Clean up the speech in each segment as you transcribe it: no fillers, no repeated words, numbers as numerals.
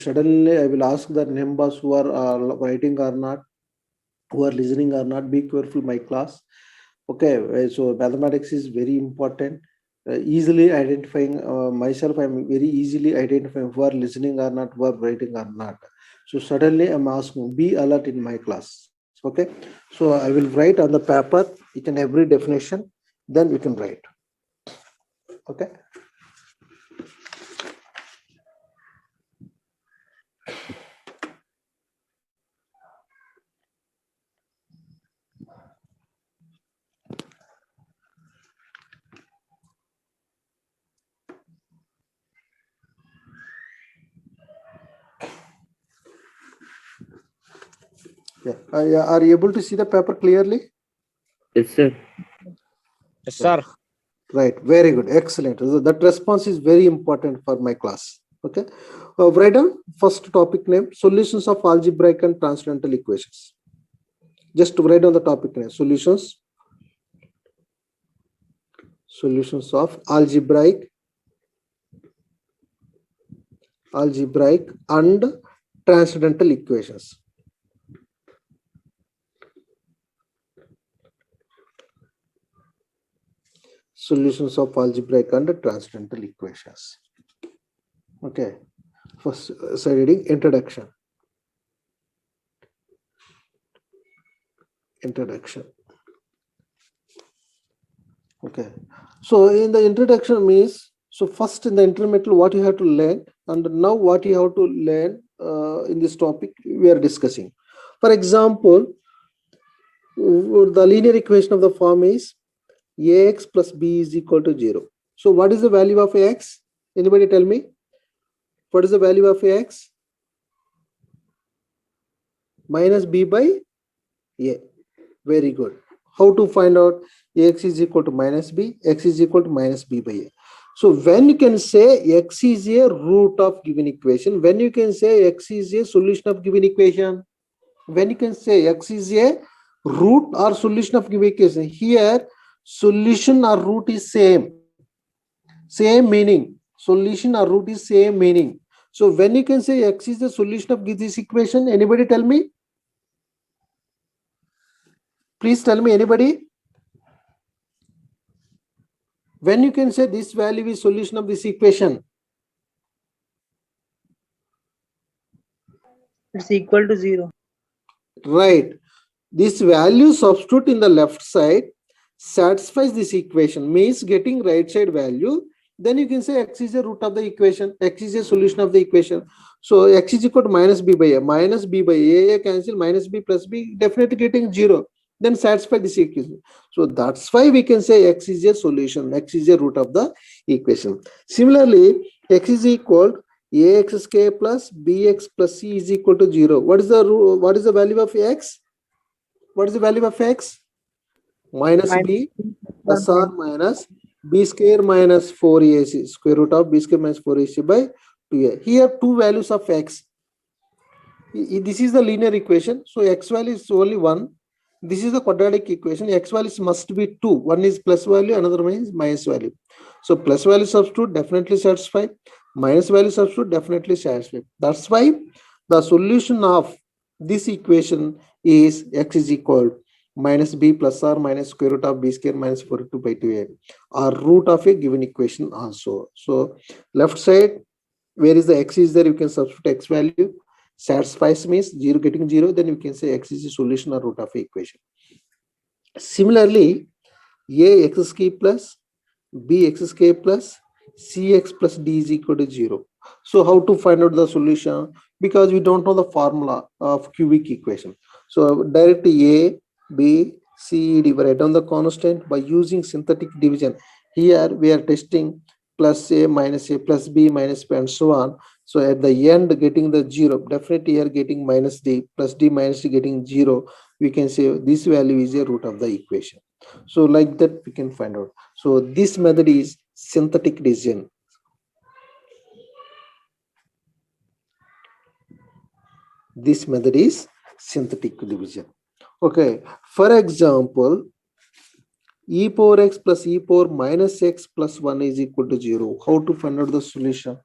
suddenly I will ask the members who are writing or not, who are listening or not, be careful my class. Okay, so mathematics is very important. Easily identifying myself, I'm very easily identifying who are listening or not, who are writing or not. So suddenly I'm asking, be alert in my class. Okay, so I will write on the paper each and every definition, then we can write. Okay. Yeah. Are you able to see the paper clearly? Yes, sir. Yes, sir. Right. Very good. Excellent. So that response is very important for my class. Okay. Write down first topic name: solutions of algebraic and transcendental equations. Just write down the topic name: solutions of algebraic and transcendental equations. Solutions of algebraic and transcendental equations. Okay. First, reading introduction. Okay. So in the introduction means, so first in the intermediate what you have to learn, and now what you have to learn in this topic we are discussing. For example, the linear equation of the form is ax plus b is equal to 0. So what is the value of x? Anybody tell me? What is the value of x? Minus b by a. Very good. How to find out ax is equal to minus b, x is equal to minus b by a. So when you can say x is a root of given equation, when you can say x is a solution of given equation, when you can say x is a root or solution of given equation, here solution or root is same meaning. Solution or root is same meaning. So when you can say x is the solution of this equation, anybody tell me? Please tell me, anybody? When you can say this value is solution of this equation? It's equal to 0. Right. This value substitute in the left side satisfies this equation, means getting right side value. Then you can say x is a root of the equation, x is a solution of the equation. So x is equal to minus b by a. Minus b by a cancel, minus b plus b, definitely getting 0. Then satisfy this equation. So that's why we can say x is a solution, x is a root of the equation. Similarly, x is equal ax square plus bx plus c is equal to 0. What is the value of x? What is the value of x? Minus b plus or minus b square minus 4ac, square root of b square minus 4ac by 2a. Here two values of x. This is the linear equation. So x value is only 1. This is the quadratic equation. X values must be 2. One is plus value, another one is minus value. So plus value substitute definitely satisfy. Minus value substitute definitely satisfy. That's why the solution of this equation is x is equal minus b plus or minus square root of b square minus 42 by 2a, or root of a given equation also. So left side, where is the x is there, you can substitute x value. Satisfies means 0 getting 0, then you can say x is the solution or root of a equation. Similarly, a x square plus b x square plus cx plus d is equal to 0. So how to find out the solution? Because we don't know the formula of cubic equation. So direct a, b, c, d, write down the constant by using synthetic division. Here we are testing plus a minus a plus b minus b and so on. So at the end getting the 0, definitely here getting minus d plus d minus d getting 0. We can say this value is a root of the equation. So like that we can find out. So this method is synthetic division. This method is synthetic division. Okay, for example, e power x plus e power minus x plus 1 is equal to 0. How to find out the solution?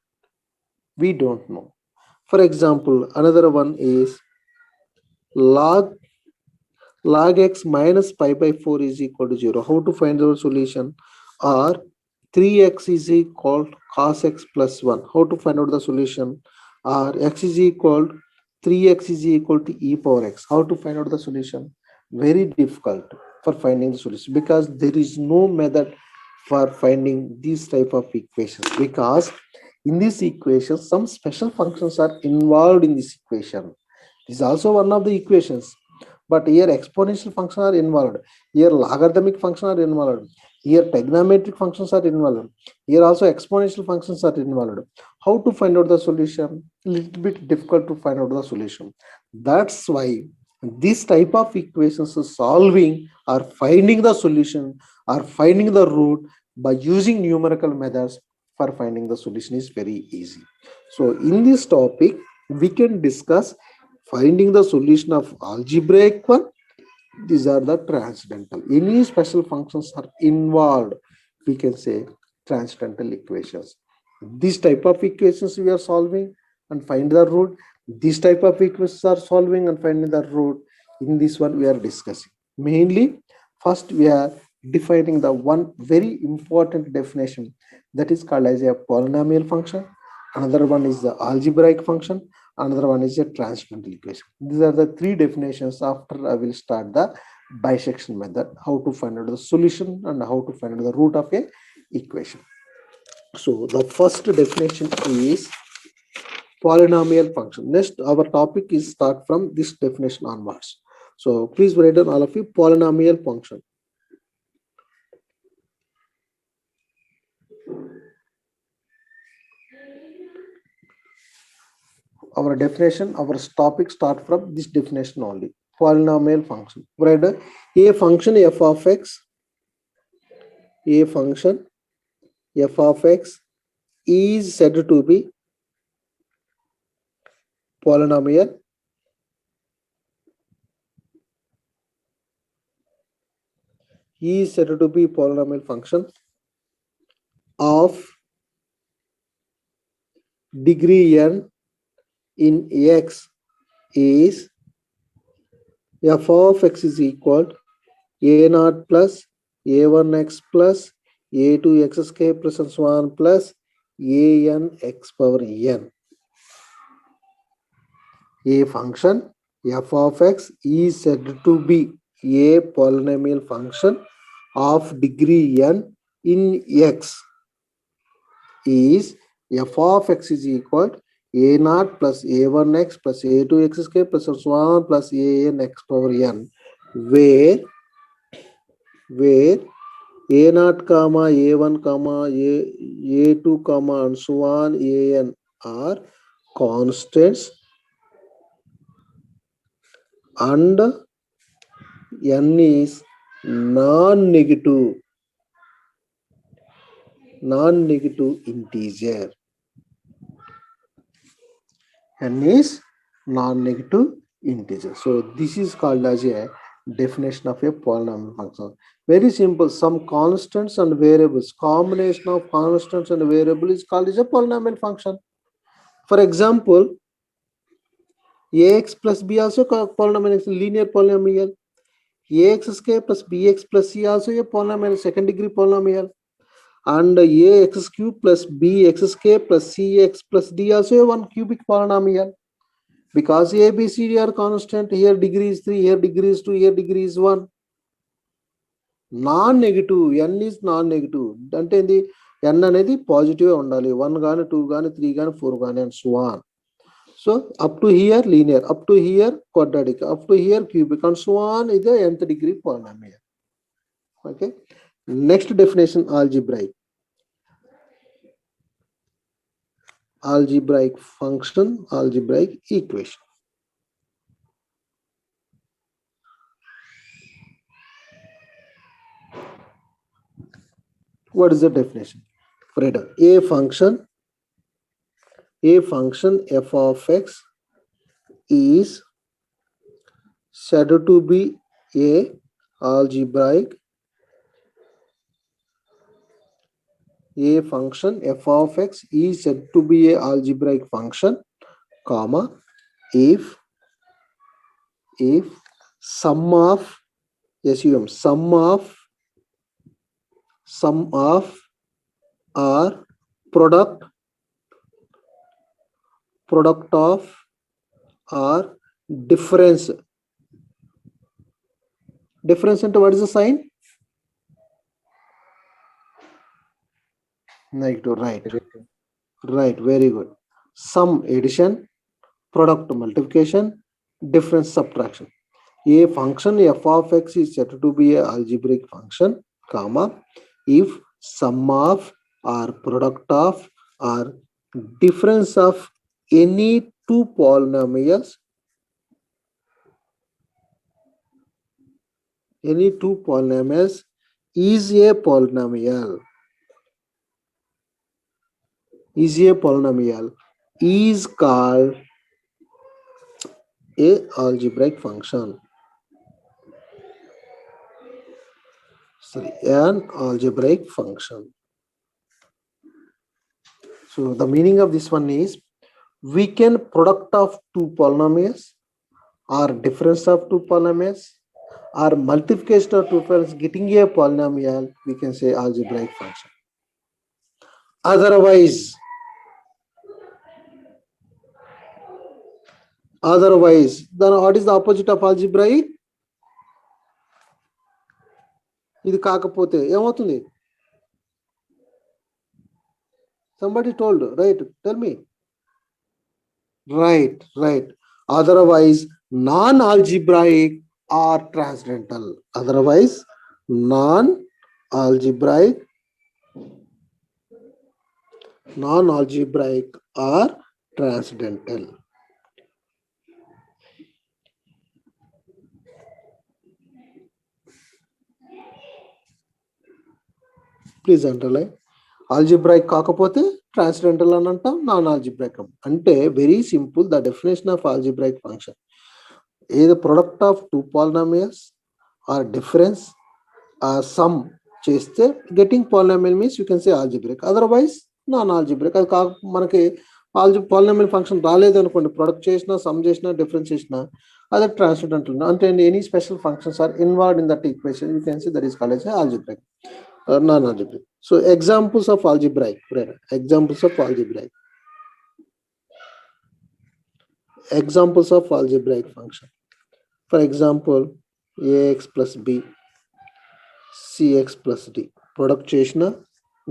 We don't know. For example, another one is log x minus pi by 4 is equal to 0. How to find the solution? Or 3x is equal cos x plus 1. How to find out the solution? Or x is equal 3x is equal to e power x. How to find out the solution? Very difficult for finding the solution because there is no method for finding these type of equations, because in this equation some special functions are involved in this equation. This is also one of the equations, but here exponential functions are involved, here logarithmic functions are involved, here trigonometric functions are involved, here also exponential functions are involved. How to find out the solution? Little bit difficult to find out the solution. That's why this type of equations is solving or finding the solution or finding the root by using numerical methods for finding the solution is very easy. So in this topic we can discuss finding the solution of algebraic one. These are the transcendental. Any special functions are involved, we can say transcendental equations. This type of equations we are solving and find the root. This type of equations are solving and finding the root. In this one we are discussing. Mainly, first we are defining the one very important definition, that is called as a polynomial function. Another one is the algebraic function. Another one is a transcendental equation. These are the three definitions. After I will start the bisection method, how to find out the solution and how to find out the root of a equation. So the first definition is polynomial function. Next, our topic is start from this definition onwards. So please write down all of you polynomial function. Our definition, our topic start from this definition only. Polynomial function. Write a function f of x, a function f of x is said to be polynomial is said to be polynomial function of degree n in x is f of x is equal a naught plus a1x plus a2x square plus and so on plus an x power n. A function f of x is said to be a polynomial function of degree n in x is f of x is equal a naught plus a1x plus a2x square plus so on plus an x power n, where a naught comma a1 comma a2 comma and so on an are constants and n is non-negative integer. N is non-negative integer. So this is called as a definition of a polynomial function. Very simple. Some constants and variables, combination of constants and variables is called as a polynomial function. For example, ax plus b also polynomial, linear polynomial. Ax square plus bx plus c also a polynomial, second degree polynomial. And ax cube plus bx square plus cx plus d also a one cubic polynomial. Because a, b, c, d are constant, here degree is 3, here degree is 2, here degree is 1. Non-negative, n is non-negative. అంటే ఏంది n అనేది positive ఉండాలి, 1 గాని 2 గాని 3 గాని 4 గాని and so on. So up to here linear, up to here quadratic, up to here cubic and so on is the nth degree polynomial. Okay. Next definition, algebraic. Algebraic function, algebraic equation. What is the definition? Freedom. A function f of x is said to be a algebraic. A function f of x is said to be a algebraic function comma, if sum of sum of or product of or difference. Difference into what is the sign? Negative, right, very good. Sum addition, product multiplication, difference subtraction. A function f of x is said to be a algebraic function, comma, if sum of or product of or difference of any two polynomials is a polynomial is called a algebraic function. An algebraic function. So the meaning of this one is we can product of two polynomials or difference of two polynomials or multiplication of two polynomials getting a polynomial, we can say algebraic function. Otherwise, then what is the opposite of algebraic? ఇది కాకపోతే ఏమవుతుంది? Somebody told, right? Tell me. Right. Otherwise, non-algebraic or transcendental. Otherwise, non-algebraic or transcendental. Please underline. Algebraic కాకపోతే transcendental అని అంటాం, non algebraic అంటే very simple. The definition of algebraic function is the product of two polynomials or difference or sum చేస్తే getting polynomial means you can say algebraic. Otherwise non algebraic. అది మనకి polynomial function రాలేదు అనుకోండి, product చేసినా some చేసినా difference చేసినా అది transcendental. అంటే any special functions are involved in that equation, you can say that is called as algebraic. Non-algebraic. So examples of algebraic. Examples of algebraic function. For example, ax plus b, cx plus d. Product chesna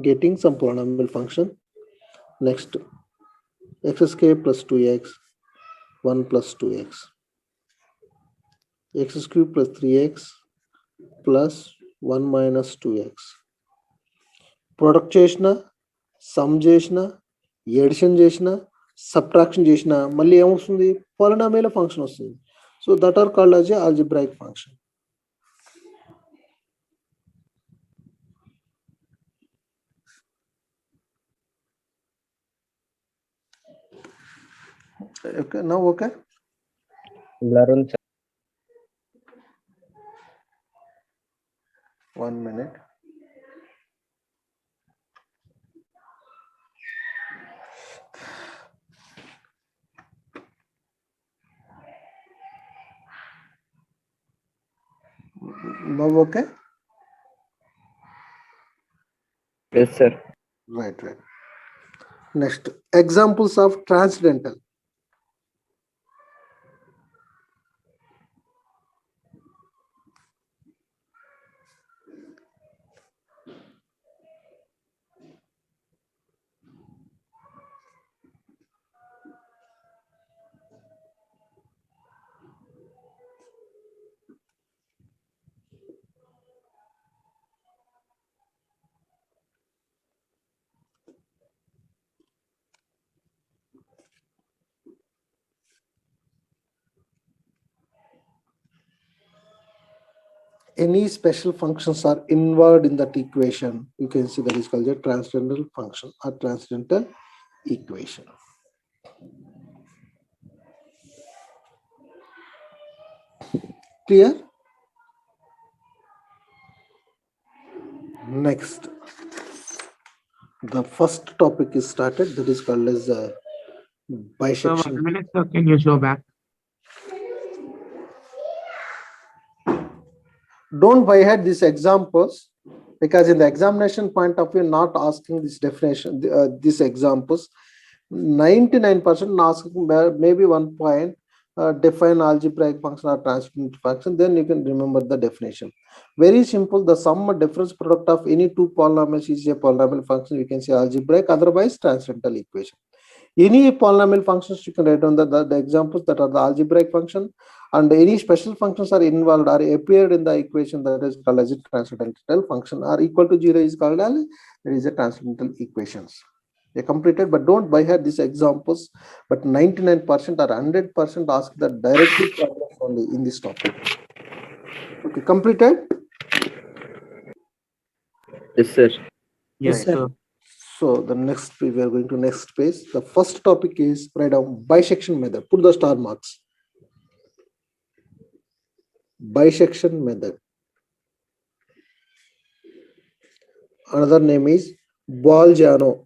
getting some polynomial function. Next, x square plus 2x, 1 plus 2x, x cube plus 3x plus 1 minus 2x. Product చేసిన sum చేసిన addition చేసిన subtraction చేసిన మళ్ళీ ఏమొస్తుంది? Polynomial function వస్తుంది. So that are called as algebraic function. Okay, now okay. Larun, 1 minute. Now okay. yes sir. Right. Next, examples of transcendental. Any special functions are involved in that equation, you can see that is called a transcendental function or transcendental equation. Clear? Next, the first topic is started, that is called as So bisection. 1 minute, sir, can you show back? Don't by head these examples, because in the examination point of view, not asking this definition, these examples, 99% asking maybe one point, define algebraic function or transcendental function, then you can remember the definition. Very simple, the sum or difference product of any two polynomials is a polynomial function, we can say algebraic, otherwise transcendental equation. Any polynomial functions, you can write down the examples that are the algebraic function, and any special functions are involved or appeared in the equation that is called as a transcendental function, or equal to 0 is called as there is a transcendental equations. They completed, but don't by heart these examples, but 99% or 100% ask the directly problems only in this topic. Okay, completed. Yes, sir. Yes, Right. sir. So the next we are going to next page. The first topic is write down bisection method. Put the star marks. Bisection method. Another name is Bolzano.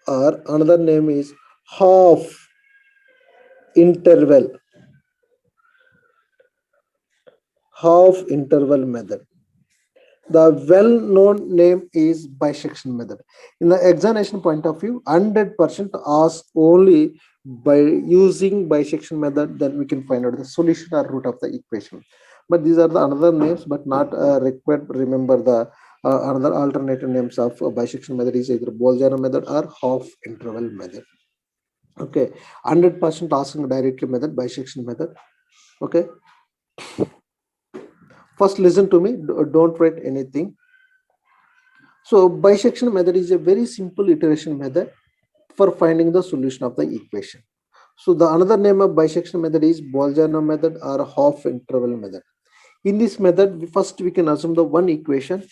Or another name is half interval. Half interval method. The well-known name is bisection method. In the examination point of view, 100% ask only by using bisection method, then we can find out the solution or root of the equation. But these are the another names, but not required. Remember the another alternative names of bisection method is either Bolzano method or half interval method. Okay, 100% asking directly method, bisection method. Okay, first listen to me, don't write anything. So bisection method is a very simple iteration method for finding the solution of the equation. So the another name of bisection method is Bolzano method or half interval method. In this method, first we can assume the one equation.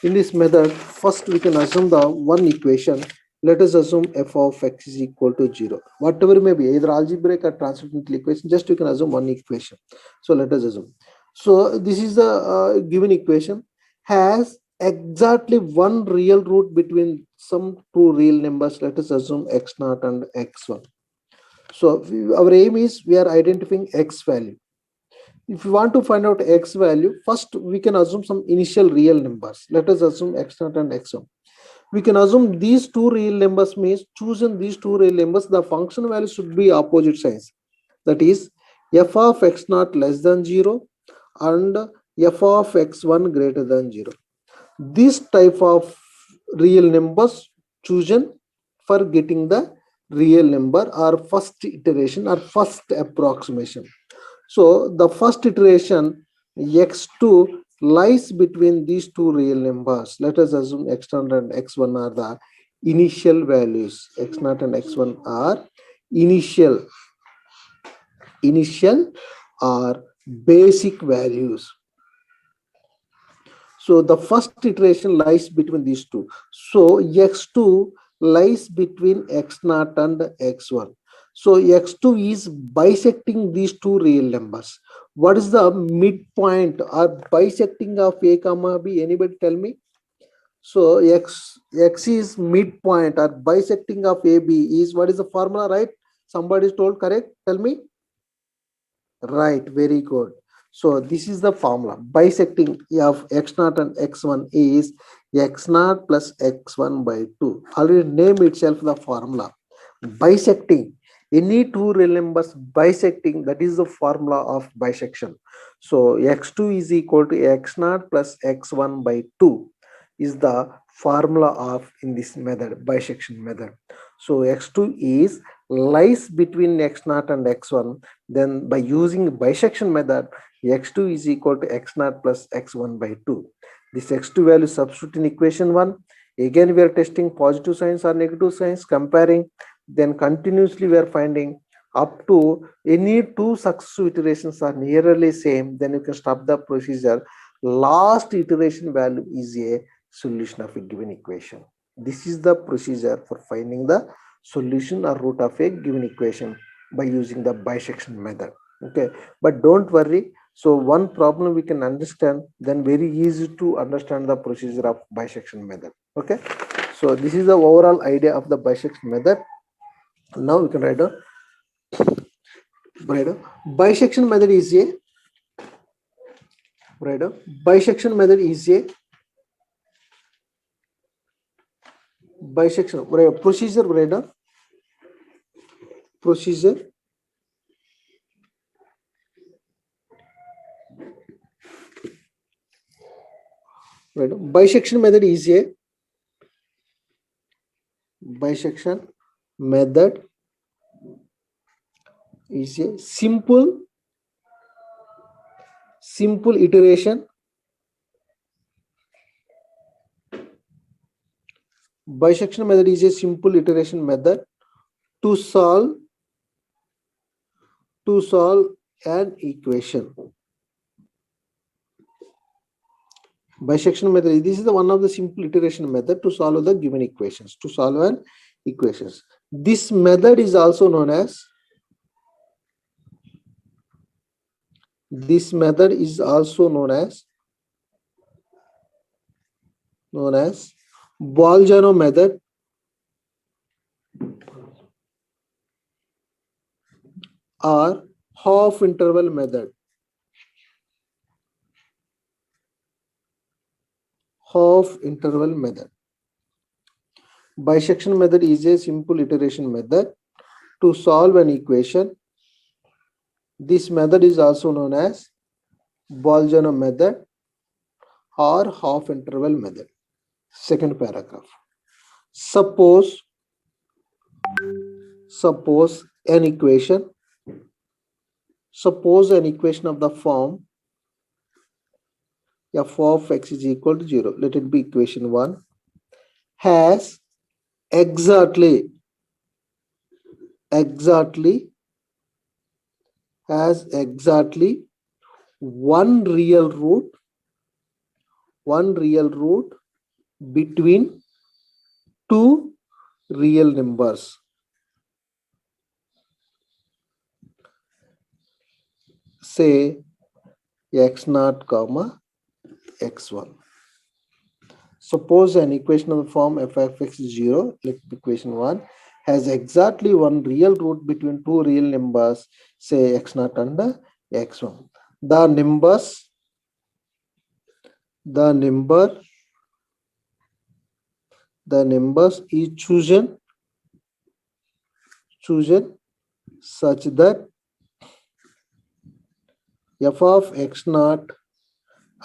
In this method, first we can assume the one equation. Let us assume f of x is equal to 0. Whatever may be, either algebraic or transcendental equation, just you can assume one equation. So let us assume. So this is the given equation has exactly one real root between some two real numbers. Let us assume x0 and x1. So our aim is we are identifying x value. If you want to find out x value, first we can assume some initial real numbers. Let us assume x0 and x1. We can assume these two real numbers means choosing these two real numbers, the function value should be opposite signs. That is f of x0 less than 0 and f of x1 greater than 0. This type of real numbers chosen for getting the real number or first iteration or first approximation. So the first iteration x2 lies between these two real numbers. Let us assume x0 and x1 are the initial values. x0 and x1 are initial or basic values. So the first iteration lies between these two. So x2 lies between x0 and x1. So x2 is bisecting these two real numbers. What is the midpoint or bisecting of a comma b? Anybody tell me? So x is midpoint or bisecting of ab is, what is the formula, right? Somebody is told, correct? Tell me. Right, very good. So this is the formula. Bisecting of x0 and x1 is x0 plus x1 by 2. Already name itself the formula. Bisecting any two real numbers, bisecting, that is the formula of bisection. So x2 is equal to x0 plus x1 by 2 is the formula of in this method, bisection method. So x2 is lies between x0 and x1. Then by using bisection method, x2 is equal to x0 plus x1 by 2. This x2 value substitute in equation 1. Again we are testing positive signs or negative signs, comparing. Then continuously we are finding up to any two successive iterations are nearly same, then you can stop the procedure. Last iteration value is a solution of a given equation. This is the procedure for finding the solution or root of a given equation by using the bisection method. Okay, but don't worry, So one problem we can understand, then very easy to understand the procedure of bisection method. Okay. So this is the overall idea of the bisection method. Now we can write a bisection method is a bisection method is a bisection procedure procedure bisection method is a bisection method is a simple iteration bisection method is a simple iteration method to solve an equation. Bisection method, this is the one of the simple iteration method to solve the given equations, to solve an equations. This method is also known as Bolzano method or half interval method. Bisection method is a simple iteration method to solve an equation. This method is also known as Bolzano method or half interval method. Second paragraph. Suppose an equation of the form f of x is equal to 0. Let it be equation 1 has exactly one real root between two real numbers. Say x0 comma x1. Suppose an equation of the form f of x is 0, let equation 1 has exactly one real root between two real numbers, say x0 and x1. The numbers is chosen such that f of x0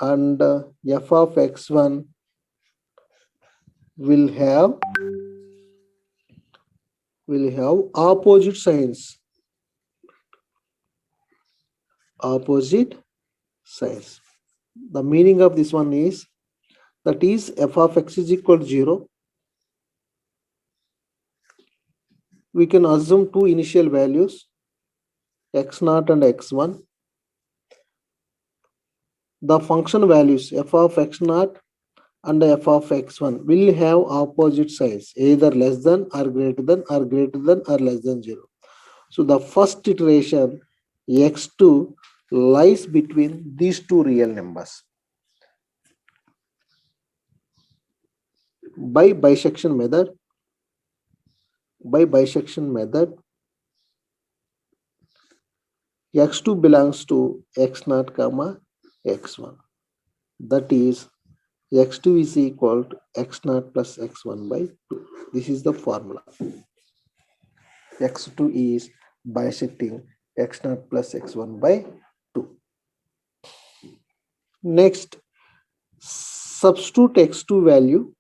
and f of x1 will have opposite signs. The meaning of this one is, that is, f of x is equal to 0. We can assume two initial values, x0 and x1. The function values f of x0 and f of x1 will have opposite signs, either less than or greater than or greater than or less than 0. So the first iteration x2 lies between these two real numbers. By bisection method, x2 belongs to x0 comma x1. That is, x2 is equal to x0 plus x1 by 2. This is the formula. x2 is bisecting x0 plus x1 by 2. Next, substitute x2 value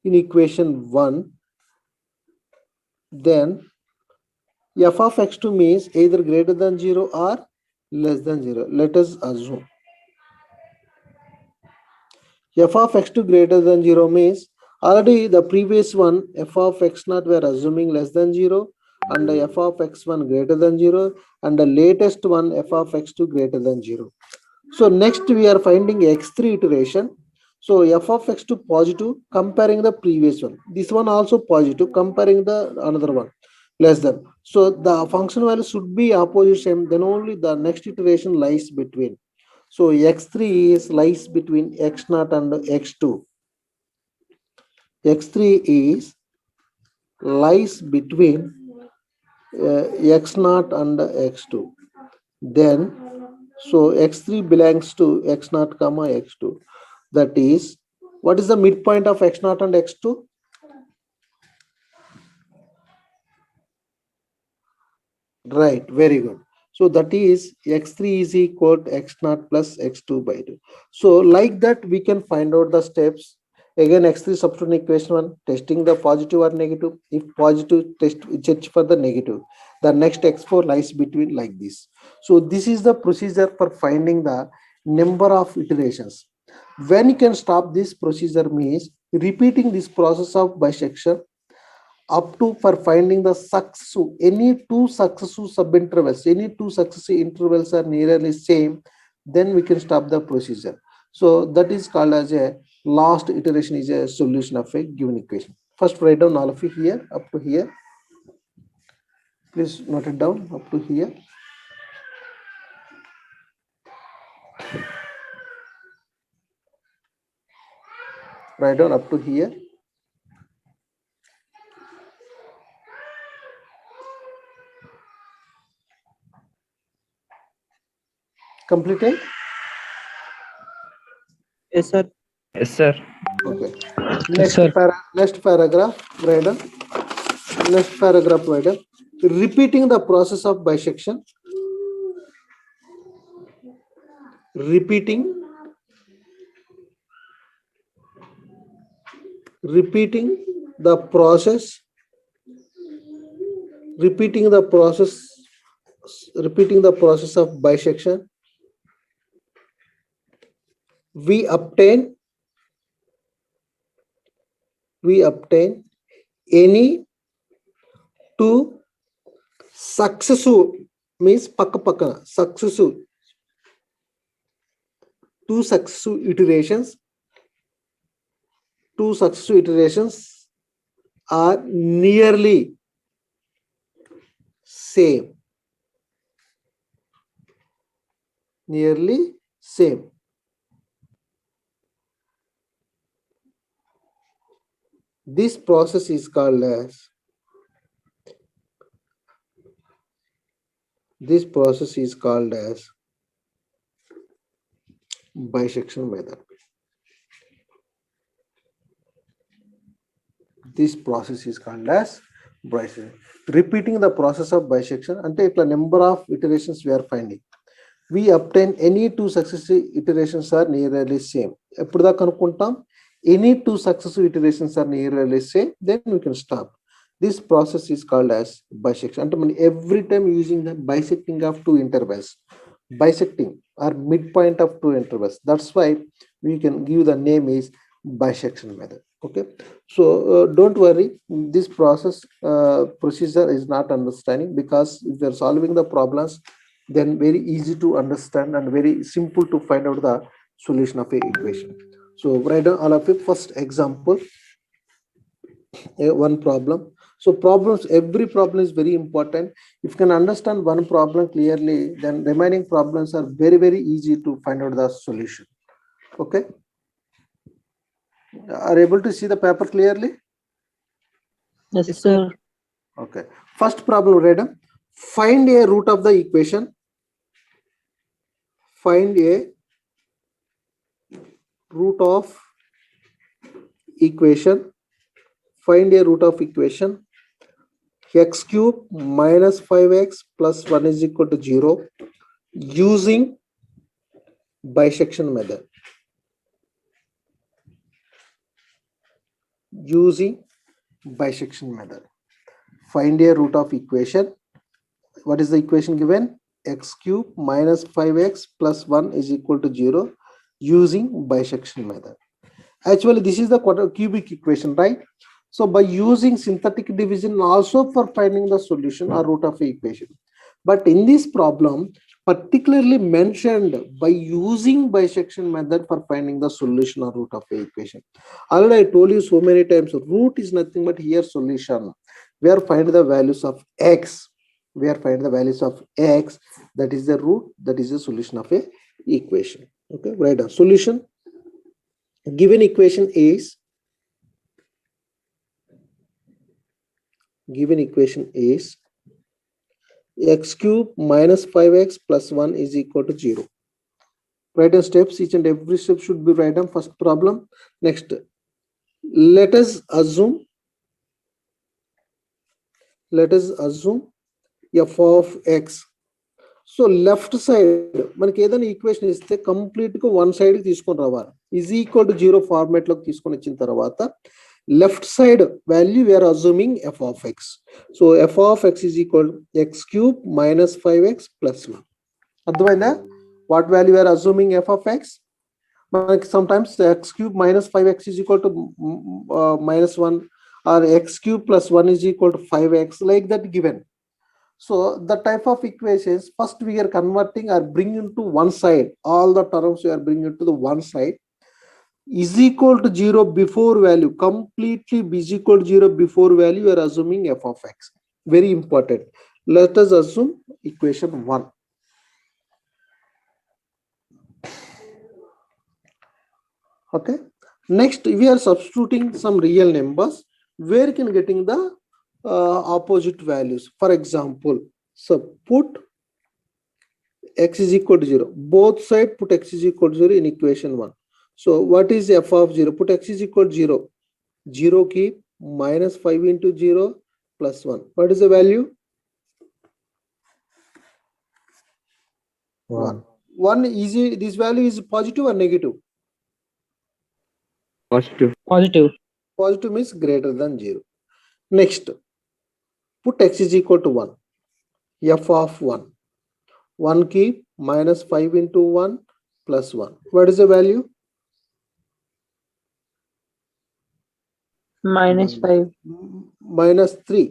in equation 1. Then f of x2 means either greater than 0 or less than 0. Let us assume f of x2 greater than 0 means, already the previous one f of x0 we are assuming less than 0, and f of x1 greater than 0, and the latest one f of x2 greater than 0. So next we are finding x3 iteration. So f of x2 positive comparing the previous one. This one also positive comparing the another one. less than. So the function value should be opposite same, then only the next iteration lies between. So x3 is lies between x0 and x2. x3 is lies between x0 and x2. Then so x3 belongs to x0 comma x2. That is, what is the midpoint of x0 and x2? Right, very good. So that is x3 is equal to x0 plus x2 by 2. So like that we can find out the steps. Again, x3 substitute in equation 1, testing the positive or negative. If positive, check for the negative. The next x4 lies between like this. So this is the procedure for finding the number of iterations. When you can stop this procedure means repeating this process of bisection up to for finding the successive, any two successive subintervals, any two successive intervals are nearly same, then we can stop the procedure. So that is called as a last iteration is a solution of a given equation. First write down all of it here up to here. Please note it down up to here. Write down up to here. Completed? Yes, sir. Yes, sir. Okay. Yes, sir. Next paragraph, write down. Next paragraph, write down. Repeating the process of bisection. Repeating the process of bisection, we obtain any two successive means successive two successive iterations are nearly same. This process is called as bisection method. This process is called as bisection. Repeating the process of bisection ante itla number of iterations we are finding. We obtain any two successive iterations are nearly same. ఎప్పుడు దాకా కనుక్కుంటాం? Any two successive iterations are nearly same, then we can stop. This process is called as bisection. అంటే మనం every time using the bisecting of two intervals, bisecting or midpoint of two intervals. That's why we can give the name is bisection method. Okay, so don't worry, this procedure is not understanding, because if you are solving the problems, then very easy to understand and very simple to find out the solution of a equation. So write down all of it. First example, one problem. So every problem is very important. If you can understand one problem clearly, then remaining problems are very, very easy to find out the solution. Okay, are able to see the paper clearly? Yes, sir. Okay, first problem, read them. Find a root of the equation. Find a root of equation. X cube minus 5x plus 1 is equal to 0 using bisection method. Find a root of equation. What is the equation given? X cube minus 5x plus 1 is equal to 0 using bisection method. Actually, this is the cubic equation, right? So by using synthetic division also for finding the solution or root of the equation. But in this problem, particularly mentioned by using bisection method for finding the solution or root of the equation. Already I told you so many times, root is nothing but here solution. we are finding the values of x. We are finding the values of x. That is the root. That is the solution of a equation. Okay, write down solution. Given equation is x cube minus 5x plus 1 is equal to 0. Write down steps. Each and every step should be write down. First problem. Next, let us assume f of x. So left side మనకి ఏదైనా equation ఇస్తే complete గా one side తీసుకొని రావాలి. Is equal to 0 format లోకి తీసుకొని వచ్చిన తర్వాత left side value we are assuming f of x. So f of x is equal to x cube minus 5x plus 1. అర్థమైందా? What value we are assuming f of x? మనకి sometimes x cube minus 5x is equal to minus 1 or x cube plus 1 is equal to 5x, like that given. So the type of equations, first we are converting or bringing to one side. All the terms we are bringing to the one side. Is equal to 0 before value, completely is equal to 0 before value, we are assuming f of x. Very important. Let us assume equation 1. Okay. Next, we are substituting some real numbers. Where can getting the opposite values? For example, so put x is equal to 0. Both sides put x is equal to 0 in equation 1. So what is f of 0? Put x is equal to 0. 0 keep minus 5 into 0 plus 1. What is the value? 1. 1 is this value is positive or negative? Positive. Positive. Positive means greater than 0. Next, put x is equal to 1. F of 1. 1 keep minus 5 into 1 plus 1. What is the value? Minus 5. Minus 3.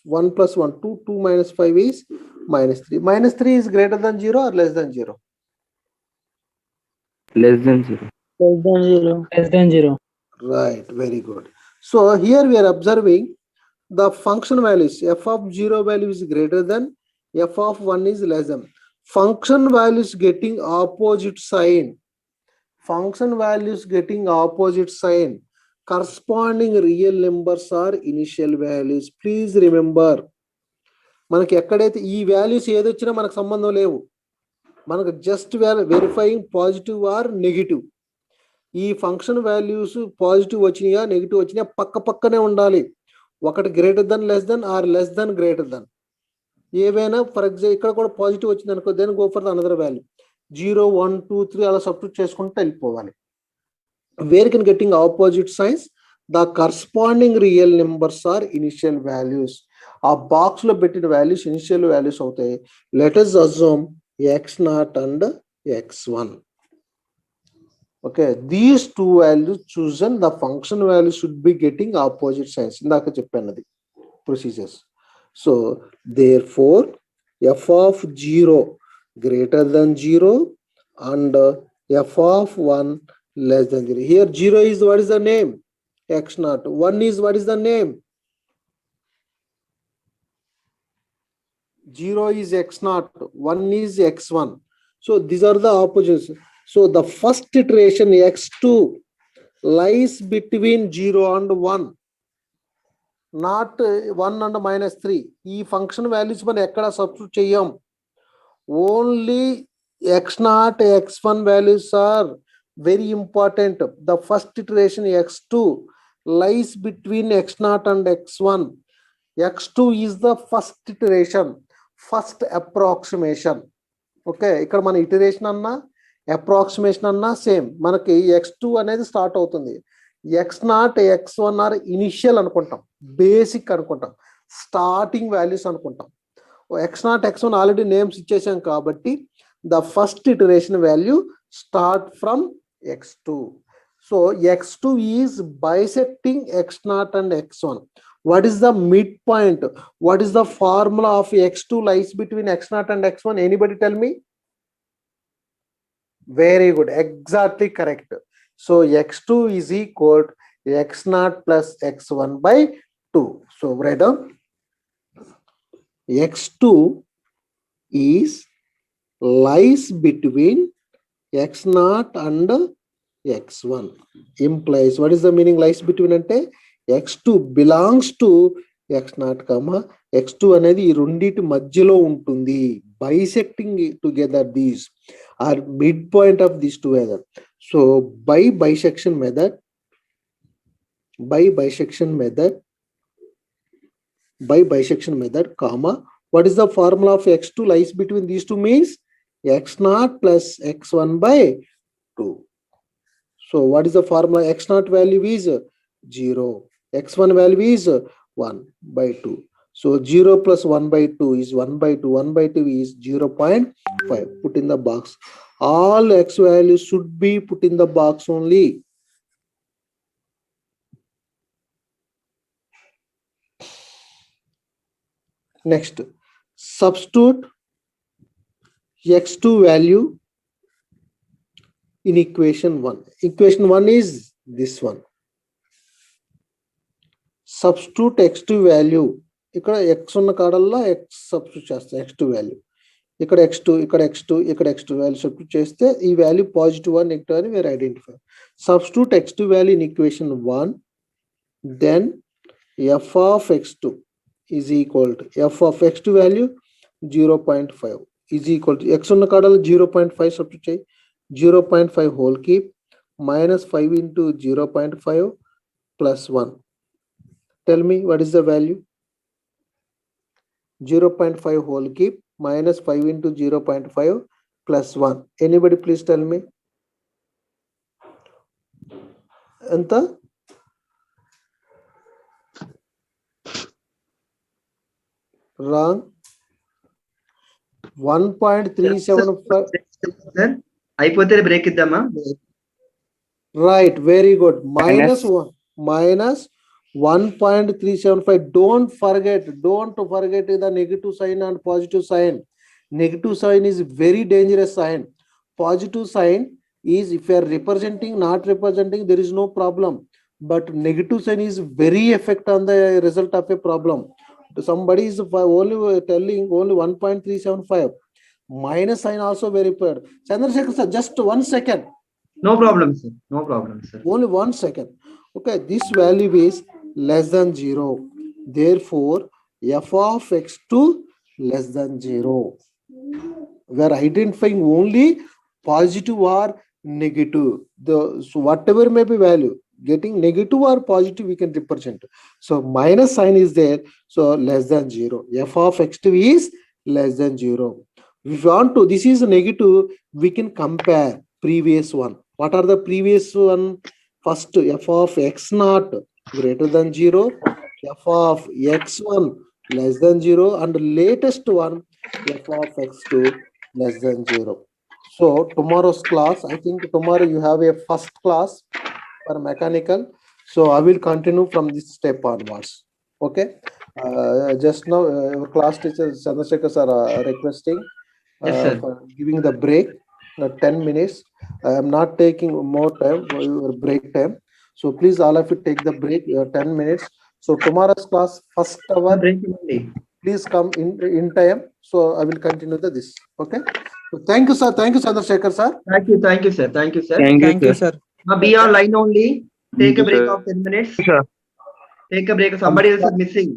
1 plus 1, 2. 2 minus 5 is minus 3. Minus 3 is greater than 0 or less than 0? Less than 0. Less than 0. Less than 0. Right, very good. So here we are observing the function values. F of 0 value is greater than, f of 1 is less than. Function values getting opposite sign. Function values getting opposite sign. Corresponding real numbers are initial values. Please remember. మనకి ఎక్కడైతే ఈ values ఏదొచ్చినా మనకు సంబంధం లేవు. మనకు just verifying positive or negative. ఈ function values positive వచ్చినాయా నెగిటివ్ వచ్చినాయా పక్క పక్కనే ఉండాలి. ఒకటి greater than less than or less than greater than. ఏవైనా ఫర్ ఎగ్జాంపుల్ ఇక్కడ కూడా పాజిటివ్ వచ్చింది అనుకో, then go for the another value. 0 1 2 3 అలా సబ్స్టిట్యూట్ చేసుకుంటూ వెళ్ళిపోవాలి. Where can getting opposite signs, the corresponding real numbers are initial values. ఆ box లో పెట్టిన వాల్యూస్ ఇనిషియల్ వాల్యూస్ అవుతాయి. Let us assume x0 and x1. Okay, these two values chosen, the function value should be getting opposite signs. ఇందాక చెప్పానది procedures. So therefore f of 0 greater than 0 and f of 1 less than 0. Here 0 is what is the name? x0. 1 is what is the name? 0 is x0, 1 is x1. So these are the opposites. So the first iteration x2 lies between 0 and 1, not 1 and minus 3. ఈ function values మనం ఎక్కడ substitute చేయం. Only x0 x1 values are very important. The first iteration x2 lies between x0 and x1. x2 is the first iteration, first approximation. Okay, ఇక్కడ మన iteration అన్నా approximation అన్నా same. మనకి x2 అనేది start అవుతుంది. x0 x1 ఆర్ ఇనిషియల్ అనుకుంటాం, basic అనుకుంటాం, starting values అనుకుంటాం. x0 x1 ఆల్రెడీ నేమ్స్ ఇచ్చేసాం కాబట్టి the first iteration value start from x2. So x2 is bisecting x0 and x1. What is the midpoint? What is the formula of x2 lies between x0 and x1? Anybody tell me? Very good, exactly correct. So x2 is equal to x0 plus x1 by 2. So write down x2 is lies between x0 and x1 implies, what is the meaning lies between ante x2 belongs to x0 comma x2 అనేది ఈ రెండిటి మధ్యలో ఉంటుంది, bisecting together these are midpoint of these together. So by bisection method comma, what is the formula of x2 lies between these two means x0 plus x1 by 2. So what is the formula? x0 value is 0, x1 value is 1 by 2. So 0 plus 1 by 2 is 1 by 2. 1 by 2 is 0.5. Put in the box. All x values should be put in the box only. Next, substitute x2 value in equation 1. Equation 1 is this one. Substitute x2 value. ఇక్కడ x ఉన్న కాడల్లా x substitute చేస్తాం, x2 value ఇక్కడ x2 ఇక్కడ x2 ఇక్కడ x2 value substitute చేస్తే ఈ value positive అని negative అని మీరు identify. Substitute x2 value in equation 1, then f of x2 is equal to f of x2 value 0.5 is equal to x ఉన్న కాడల్లో 0.5 substitute చేయి, 0.5 whole cube minus 5 into 0.5 plus 1. Tell me what is the value? 0.5 whole cube minus 5 into 0.5 plus 1. Anybody please tell me? Anta? Wrong. 1.375. Sir అయిపోతే break ఇద్దామా? Right, very good. Minus 1.375. Don't forget the negative sign and positive sign. Negative sign is very dangerous sign. Positive sign is if you are representing, not representing, there is no problem. But negative sign is very effect on the result of a problem. Somebody is only telling only 1.375. Minus sign also very bad. Chandrasekhar sir, just 1 second. No problem, sir. No problem, sir. Only 1 second. Okay, this value is less than 0. Therefore, f of x2 less than 0. We are identifying only positive or negative. So whatever may be value, getting negative or positive we can represent. So minus sign is there, so less than 0. F of x2 is less than 0. If you want to, this is negative, we can compare previous one. What are the previous one? First, f of x0 greater than 0, f of x1 less than 0, and latest one, f of x2 less than 0. So tomorrow's class, I think tomorrow you have a first class for mechanical. So I will continue from this step onwards. Okay. Just now, our class teacher Chandrasekhar sir requesting Yes, sir. for giving the break 10 minutes. I am not taking more time for your break time. So please all of you take the break 10 minutes. So tomorrow's class first hour, break ఇవ్వండి. please come in time. So I will continue this. Okay. So thank you sir. Thank you Chandrasekhar sir. Thank you, sir. Thank you, sir. Thank you, sir. Be on line only. Take a break of 10 minutes. Sure. Take a break. Somebody else is missing.